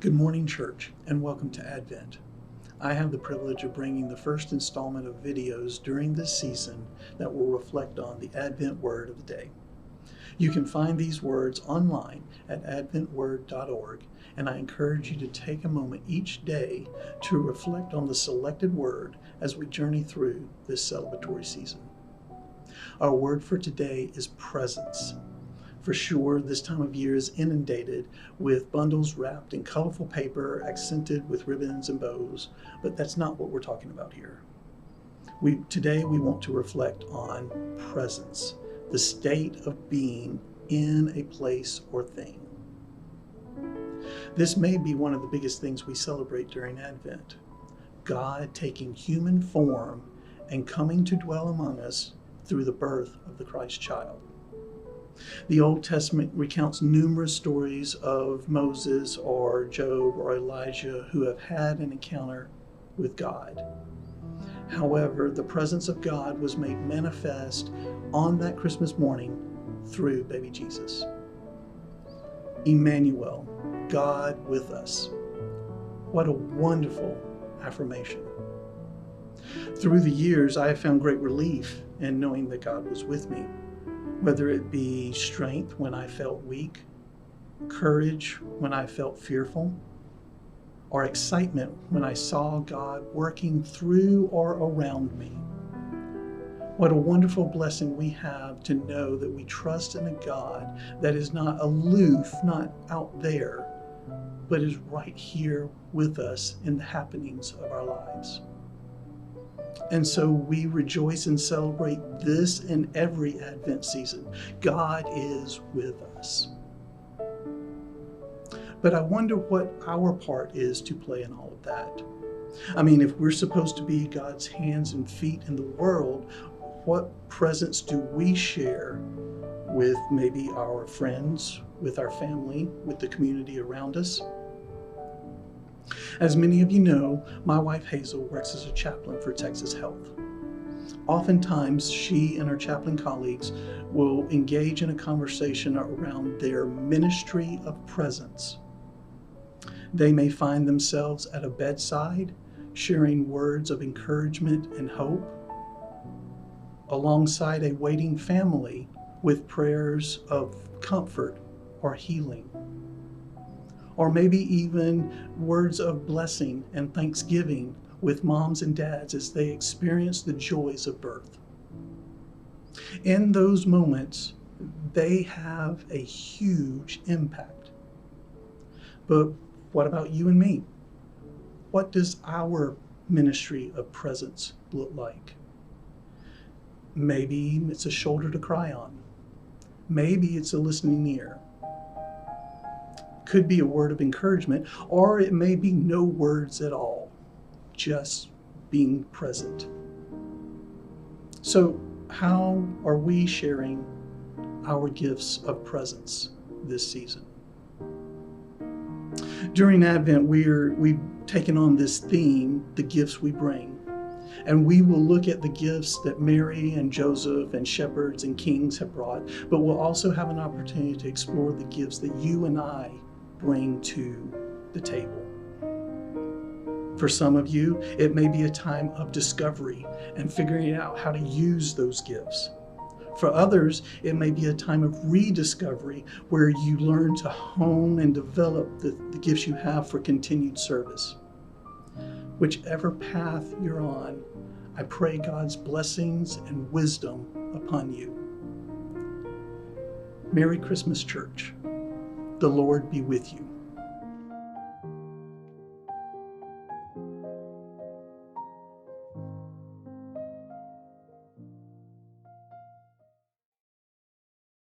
Good morning, church, and welcome to Advent. I have the privilege of bringing the first installment of videos during this season that will reflect on the Advent word of the day. You can find these words online at AdventWord.org, and I encourage you to take a moment each day to reflect on the selected word as we journey through this celebratory season. Our word for today is presence. For sure, this time of year is inundated with bundles wrapped in colorful paper, accented with ribbons and bows, but that's not what we're talking about here. Today we want to reflect on presence, the state of being in a place or thing. This may be one of the biggest things we celebrate during Advent, God taking human form and coming to dwell among us through the birth of the Christ child. The Old Testament recounts numerous stories of Moses or Job or Elijah who have had an encounter with God. However, the presence of God was made manifest on that Christmas morning through baby Jesus. Emmanuel, God with us. What a wonderful affirmation. Through the years, I have found great relief in knowing that God was with me. Whether it be strength when I felt weak, courage when I felt fearful, or excitement when I saw God working through or around me. What a wonderful blessing we have to know that we trust in a God that is not aloof, not out there, but is right here with us in the happenings of our lives. And so we rejoice and celebrate this in every Advent season. God is with us. But I wonder what our part is to play in all of that. I mean, if we're supposed to be God's hands and feet in the world, what presence do we share with maybe our friends, with our family, with the community around us? As many of you know, my wife Hazel works as a chaplain for Texas Health. Oftentimes, she and her chaplain colleagues will engage in a conversation around their ministry of presence. They may find themselves at a bedside, sharing words of encouragement and hope, alongside a waiting family with prayers of comfort or healing. Or maybe even words of blessing and thanksgiving with moms and dads as they experience the joys of birth. In those moments, they have a huge impact. But what about you and me? What does our ministry of presence look like? Maybe it's a shoulder to cry on. Maybe it's a listening ear. Could be a word of encouragement, or it may be no words at all, just being present. So how are we sharing our gifts of presence this season? During Advent, we've taken on this theme, the gifts we bring. And we will look at the gifts that Mary and Joseph and shepherds and kings have brought, but we'll also have an opportunity to explore the gifts that you and I bring to the table. For some of you, it may be a time of discovery and figuring out how to use those gifts. For others, it may be a time of rediscovery where you learn to hone and develop the gifts you have for continued service. Whichever path you're on, I pray God's blessings and wisdom upon you. Merry Christmas, church. The Lord be with you.